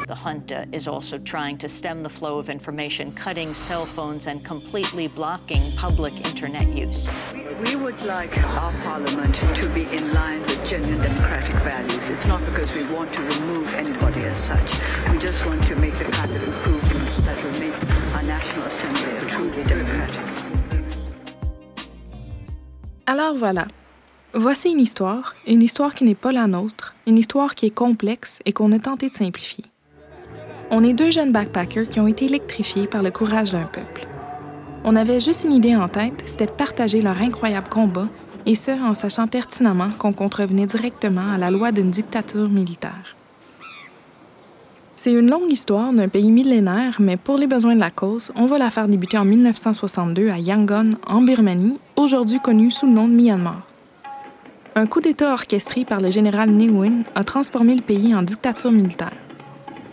The junta is also trying to stem the flow of information, cutting cell phones and completely blocking public internet use. We would like our parliament to be in line with genuine democratic values. It's not because we want to remove anybody as such. We just want to make the kind of improvements that will make our National Assembly truly democratic. Alors voilà. Voici une histoire qui n'est pas la nôtre, une histoire qui est complexe et qu'on a tenté de simplifier. On est deux jeunes backpackers qui ont été électrifiés par le courage d'un peuple. On avait juste une idée en tête, c'était de partager leur incroyable combat, et ce, en sachant pertinemment qu'on contrevenait directement à la loi d'une dictature militaire. C'est une longue histoire d'un pays millénaire, mais pour les besoins de la cause, on va la faire débuter en 1962 à Yangon, en Birmanie, aujourd'hui connue sous le nom de Myanmar. Un coup d'État orchestré par le général Ne Win a transformé le pays en dictature militaire.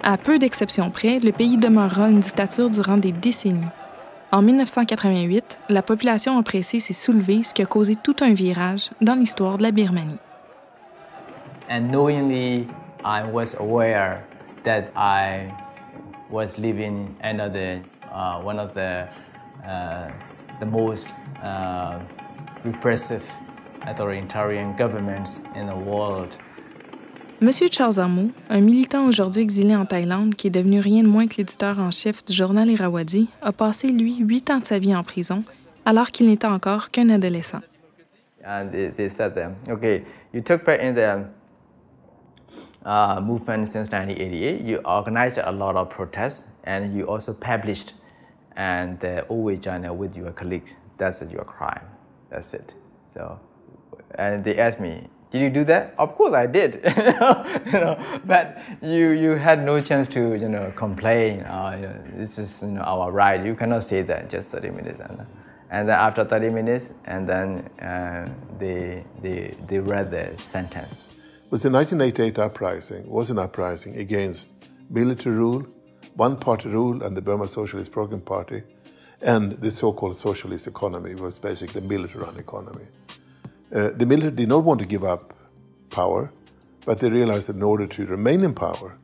À peu d'exceptions près, le pays demeurera une dictature durant des décennies. En 1988, la population oppressée s'est soulevée, ce qui a causé tout un virage dans l'histoire de la Birmanie. And knowingly, I was aware that I was living under one of the most repressive authoritarian governments in the world. Monsieur Kyaw Zwa Moe, un militant aujourd'hui exilé en Thaïlande qui est devenu rien de moins que l'éditeur en chef du journal Irrawaddy, a passé, lui, 8 ans de sa vie en prison, alors qu'il n'était encore qu'un adolescent. And they said, okay, you took part in the movement since 1988. You organized a lot of protests, and you also published and the OA journal with your colleagues. That's your crime. That's it. So, and they asked me, did you do that? Of course I did. But you had no chance to complain. This is our right. You cannot say that just 30 minutes. And then after 30 minutes, and then they read the sentence. Was the 1988 uprising was an uprising against military rule, one-party rule, and the Burma Socialist Progressive Party, and the so-called socialist economy was basically a military-run economy. The military did not want to give up power, but they realized that in order to remain in power,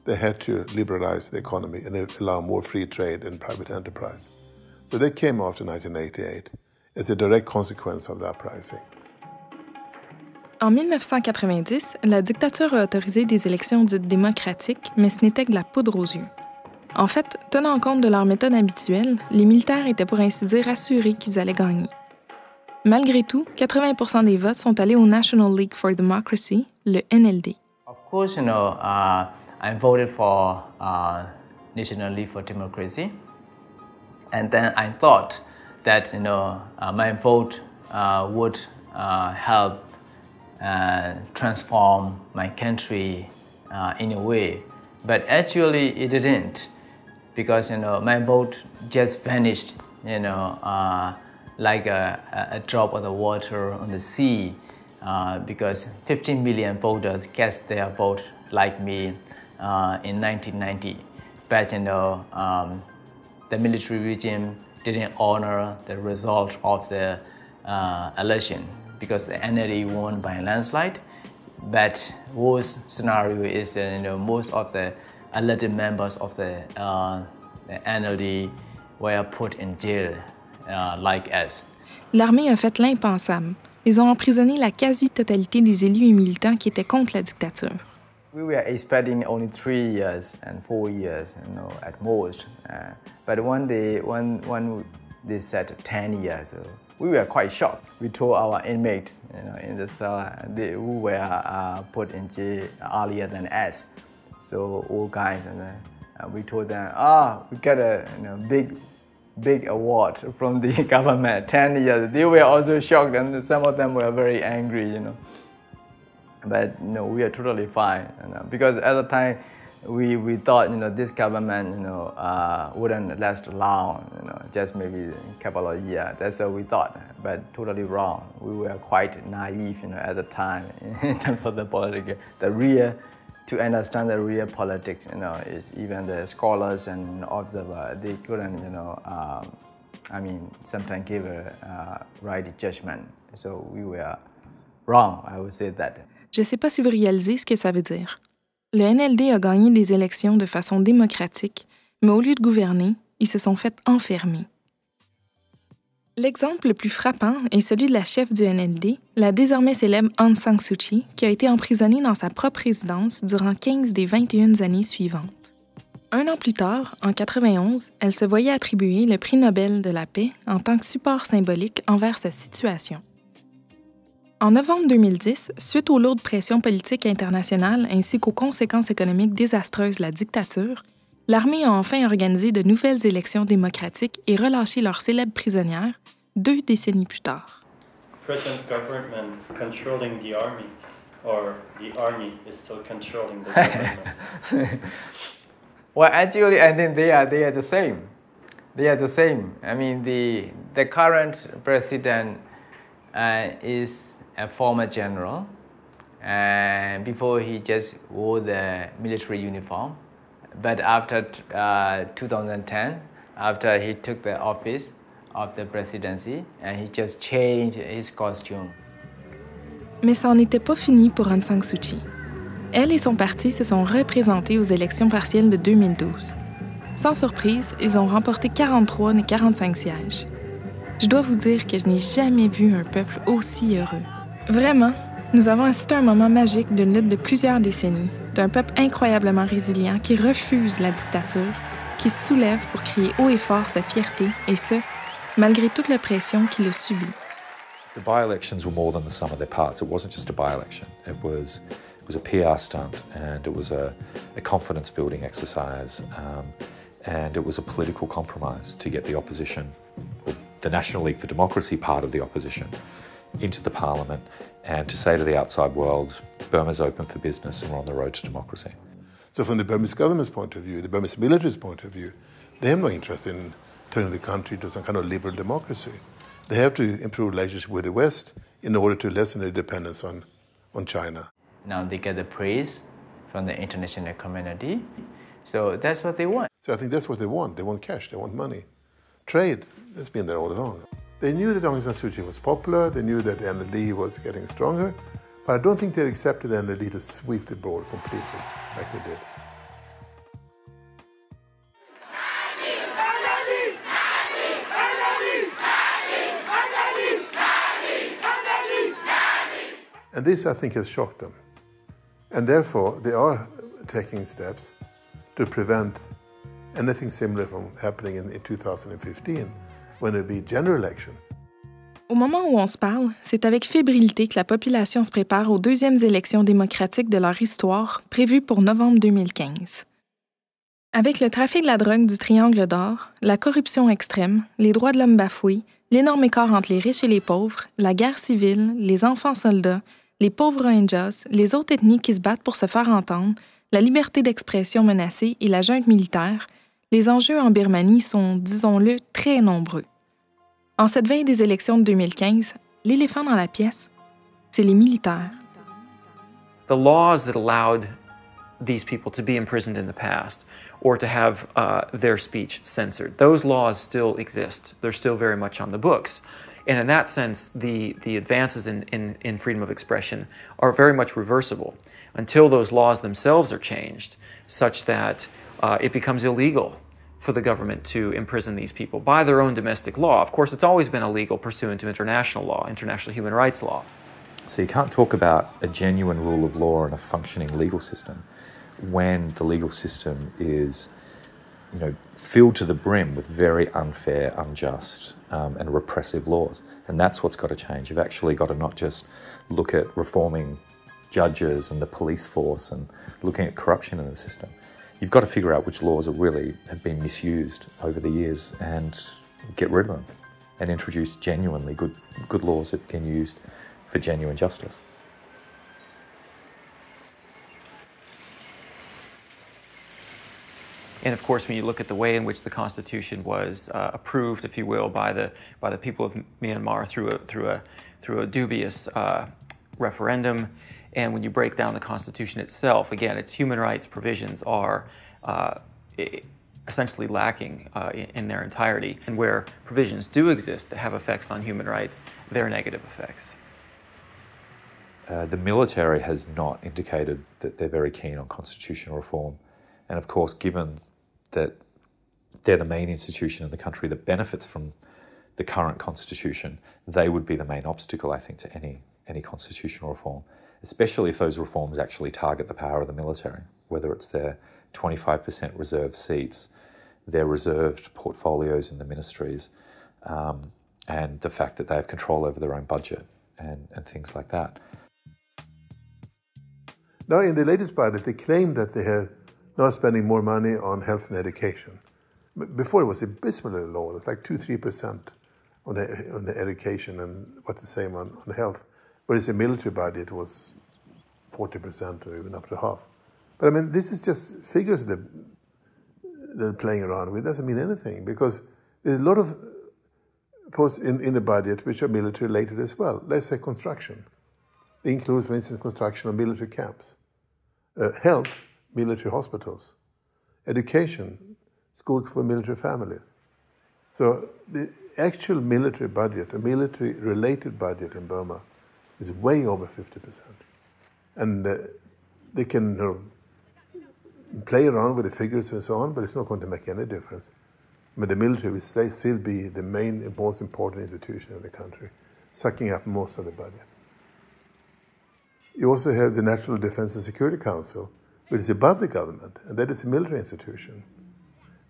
they had to liberalize the economy and allow more free trade and private enterprise. So they came after 1988 as a direct consequence of the uprising. En 1990, la dictature a autorisé des élections dites démocratiques, mais ce n'était que de la poudre aux yeux. En fait, tenant compte de leur méthode habituelle, les militaires étaient pour ainsi dire assurés qu'ils allaient gagner. Malgré tout, 80% des votes sont allés au National League for Democracy, le NLD. Of course, I voted for National League for Democracy, and then I thought that my vote would help transform my country in a way, but actually it didn't, because my vote just vanished, like a drop of the water on the sea, because 15 million voters cast their vote like me in 1990. But the military regime didn't honor the result of the election because the NLD won by a landslide. But worst scenario is most of the elected members of the NLD were put in jail. Like us. L'armée a fait l'impensable. Ils ont emprisonné la quasi-totalité des élus et militants qui étaient contre la dictature. We were expecting only 3 years and 4 years, at most. But one day, when they said 10 years, we were quite shocked. We told our inmates, in the cell, who were put in jail earlier than us. So all guys, and we told them, we got a big award from the government, 10 years. They were also shocked, and some of them were very angry, But we are totally fine, because at the time we thought this government wouldn't last long, just maybe a couple of years. That's what we thought, but totally wrong. We were quite naive, at the time in terms of the politics. To understand the real politics, is even the scholars and observers, they couldn't, sometimes give a right judgment. So we were wrong, I would say that. Je ne sais pas si vous réalisez ce que ça veut dire. Le NLD a gagné des élections de façon démocratique, mais au lieu de gouverner, ils se sont fait enfermer. L'exemple le plus frappant est celui de la chef du NLD, la désormais célèbre Aung San Suu Kyi, qui a été emprisonnée dans sa propre résidence durant 15 des 21 années suivantes. Un an plus tard, en 91, elle se voyait attribuer le prix Nobel de la paix en tant que support symbolique envers sa situation. En novembre 2010, suite aux lourdes pressions politiques internationales ainsi qu'aux conséquences économiques désastreuses de la dictature, l'armée a enfin organisé de nouvelles élections démocratiques et relâché leur célèbre prisonnière 2 décennies plus tard. Present government controlling the army, or the army is still controlling the government? Well, actually, I think they are the same. They are the same. I mean, the current president is a former general, and before he just wore the military uniform. But after 2010, after he took the office of the presidency, and he just changed his costume. Mais ça n'en était pas fini pour Aung San Suu Kyi. Elle et son parti se sont représentés aux élections partielles de 2012. Sans surprise, ils ont remporté 43 des 45 sièges. Je dois vous dire que je n'ai jamais vu un peuple aussi heureux. Vraiment, nous avons assisté à un moment magique d'une lutte de plusieurs décennies, d'un peuple incroyablement résilient qui refuse la dictature, qui se soulève pour crier haut et fort sa fierté, et ce, malgré toute la pression qu'il a subie. The by-elections were more than the sum of their parts. It wasn't just a by-election. It was a PR stunt, and it was a confidence-building exercise, and it was a political compromise to get the opposition, or the National League for Democracy part of the opposition, into the parliament, and to say to the outside world, Burma's open for business and we're on the road to democracy. So from the Burmese government's point of view, the Burmese military's point of view, they have no interest in turning the country to some kind of liberal democracy. They have to improve relationship with the West in order to lessen their dependence on China. Now they get the praise from the international community, so that's what they want. So I think that's what they want. They want cash, they want money. Trade, that's been there all along. They knew that Aung San Suu Kyi was popular, they knew that the NLD was getting stronger, but I don't think they accepted the NLD to sweep the board completely like they did. And this, I think, has shocked them. And therefore, they are taking steps to prevent anything similar from happening in 2015, when there will be general election. Au moment où on se parle, c'est avec fébrilité que la population se prépare aux deuxièmes élections démocratiques de leur histoire, prévues pour novembre 2015. Avec le trafic de la drogue du Triangle d'Or, la corruption extrême, les droits de l'homme bafoués, l'énorme écart entre les riches et les pauvres, la guerre civile, les enfants soldats, les pauvres Rohingyas, les autres ethnies qui se battent pour se faire entendre, la liberté d'expression menacée et la junte militaire, les enjeux en Birmanie sont, disons-le, très nombreux. En cette veille des élections de 2015, l'éléphant dans la pièce, c'est les militaires. The laws that allowed these people to be imprisoned in the past or to have their speech censored, those laws still exist. They're still very much on the books. And in that sense, the advances in freedom of expression are very much reversible until those laws themselves are changed such that it becomes illegal for the government to imprison these people by their own domestic law. Of course, it's always been illegal pursuant to international law, international human rights law. So you can't talk about a genuine rule of law and a functioning legal system when the legal system is, filled to the brim with very unfair, unjust, and repressive laws. And that's what's got to change. You've actually got to not just look at reforming judges and the police force and looking at corruption in the system. You've got to figure out which laws have been misused over the years and get rid of them and introduce genuinely good laws that can be used for genuine justice. And of course, when you look at the way in which the Constitution was approved, if you will, by the people of Myanmar through a dubious referendum, and when you break down the Constitution itself, again, its human rights provisions are essentially lacking in their entirety. And where provisions do exist that have effects on human rights, they're negative effects. The military has not indicated that they're very keen on constitutional reform. And of course, given that they're the main institution in the country that benefits from the current constitution, they would be the main obstacle, I think, to any constitutional reform, especially if those reforms actually target the power of the military, whether it's their 25% reserved seats, their reserved portfolios in the ministries, and the fact that they have control over their own budget and things like that. Now, in the latest budget, they claim that they are not spending more money on health and education. Before, it was abysmally low. It was like 2-3% on the education and what the same on health. Whereas the military budget was 40% or even up to half. But I mean, this is just figures that they're playing around with. It doesn't mean anything, because there's a lot of posts in the budget which are military related as well. Let's say construction. It includes, for instance, construction of military camps. Health, military hospitals. Education, schools for military families. So the actual military budget, a military-related budget in Burma, is way over 50%. And they can play around with the figures and so on, but it's not going to make any difference. But the military will still be the main, most important institution in the country, sucking up most of the budget. You also have the National Defense and Security Council, which is above the government, and that is a military institution.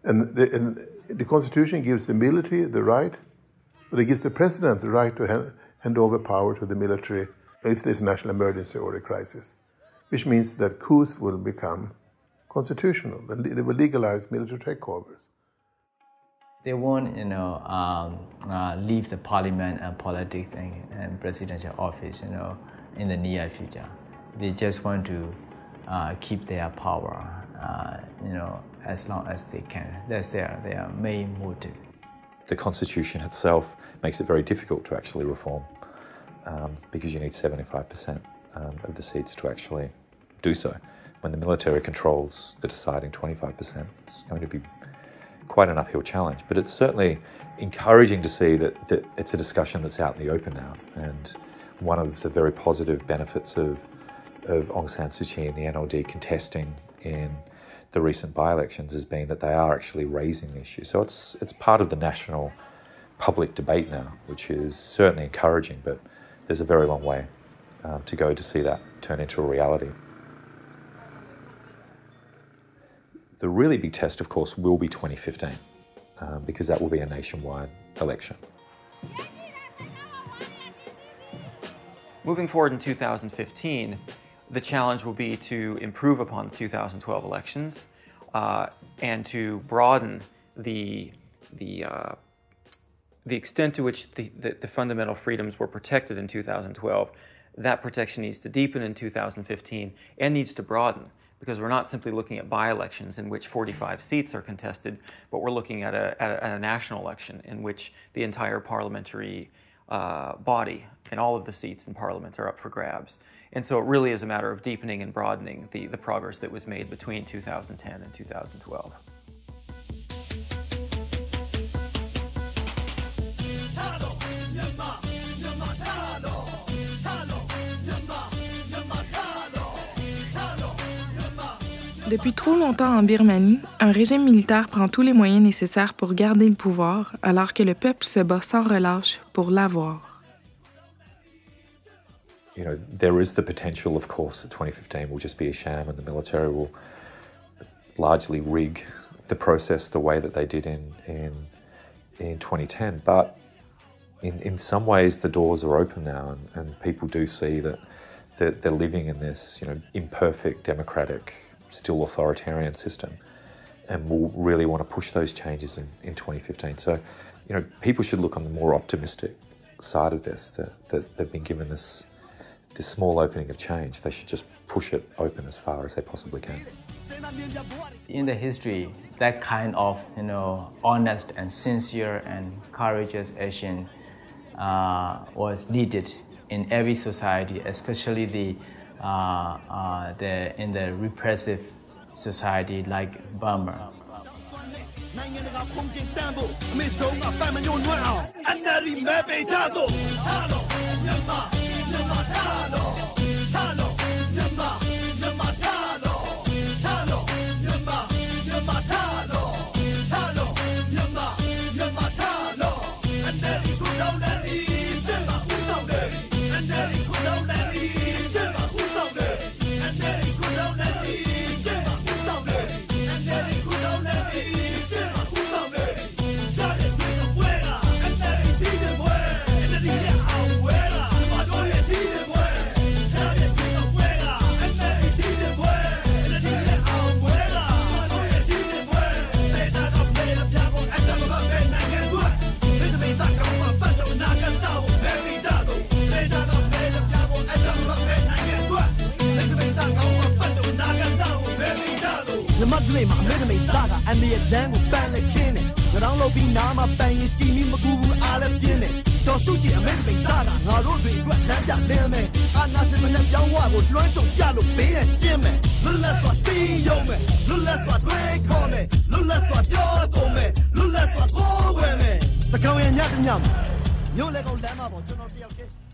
And the Constitution gives the military the right, but it gives the president the right to hand over power to the military if there's a national emergency or a crisis, which means that coups will become constitutional and they will legalize military takeovers. They won't, leave the parliament and politics and presidential office, in the near future. They just want to keep their power, as long as they can. That's their main motive. The Constitution itself makes it very difficult to actually reform because you need 75% of the seats to actually do so. When the military controls the deciding 25%, it's going to be quite an uphill challenge. But it's certainly encouraging to see that it's a discussion that's out in the open now. And one of the very positive benefits of Aung San Suu Kyi and the NLD contesting in the recent by-elections has been that they are actually raising the issue. So it's part of the national public debate now, which is certainly encouraging, but there's a very long way to go to see that turn into a reality. The really big test, of course, will be 2015, because that will be a nationwide election. Moving forward in 2015, the challenge will be to improve upon the 2012 elections and to broaden the extent to which the fundamental freedoms were protected in 2012. That protection needs to deepen in 2015 and needs to broaden, because we're not simply looking at by-elections in which 45 seats are contested, but we're looking at a national election in which the entire parliamentary body and all of the seats in Parliament are up for grabs. And so it really is a matter of deepening and broadening the progress that was made between 2010 and 2012. Depuis trop longtemps en Birmanie, un régime militaire prend tous les moyens nécessaires pour garder le pouvoir, alors que le peuple se bat sans relâche pour l'avoir. There is the potential, of course, that 2015 will just be a sham and the military will largely rig the process the way that they did in 2010. But in some ways, the doors are open now, and people do see that they're living in this, imperfect, democratic, still authoritarian system, and we'll really want to push those changes in 2015. So, people should look on the more optimistic side of this, that they've been given this small opening of change. They should just push it open as far as they possibly can. In the history, that kind of, honest and sincere and courageous action was needed in every society, especially in the repressive society like Burma. လေမှာအမေမိတ်စားကအန်ဒီရဲ့လမ်းကိုပန်းလက်ခင်းတယ်ငါတော့လို့ပြီးနားမှာပန်းရင်ကြည်မိမကူဘူးအားလည်းပြင်းတယ်တော်စုကြည့်အမေမိတ်စားကငါတို့တွေအတွက်လမ်းပြလင်းမယ်အာနာရှင်မနဲ့ပြောင်းဝကိုလွှမ်းကြုံပြလို့ဘေးရရှင်းမယ်လွတ်လပ်စွာစီးရုံမယ်လွတ်လပ်စွာတွေးခေါ်မယ်လွတ်လပ်စွာပြောဆိုမယ်လွတ်လပ်စွာကိုယ်ဝယ်မယ်တကောင်ရဲ့ညတညမှာမျိုးလေကောင်လမ်းမှာပေါ့ကျွန်တော်တယောက်တည်း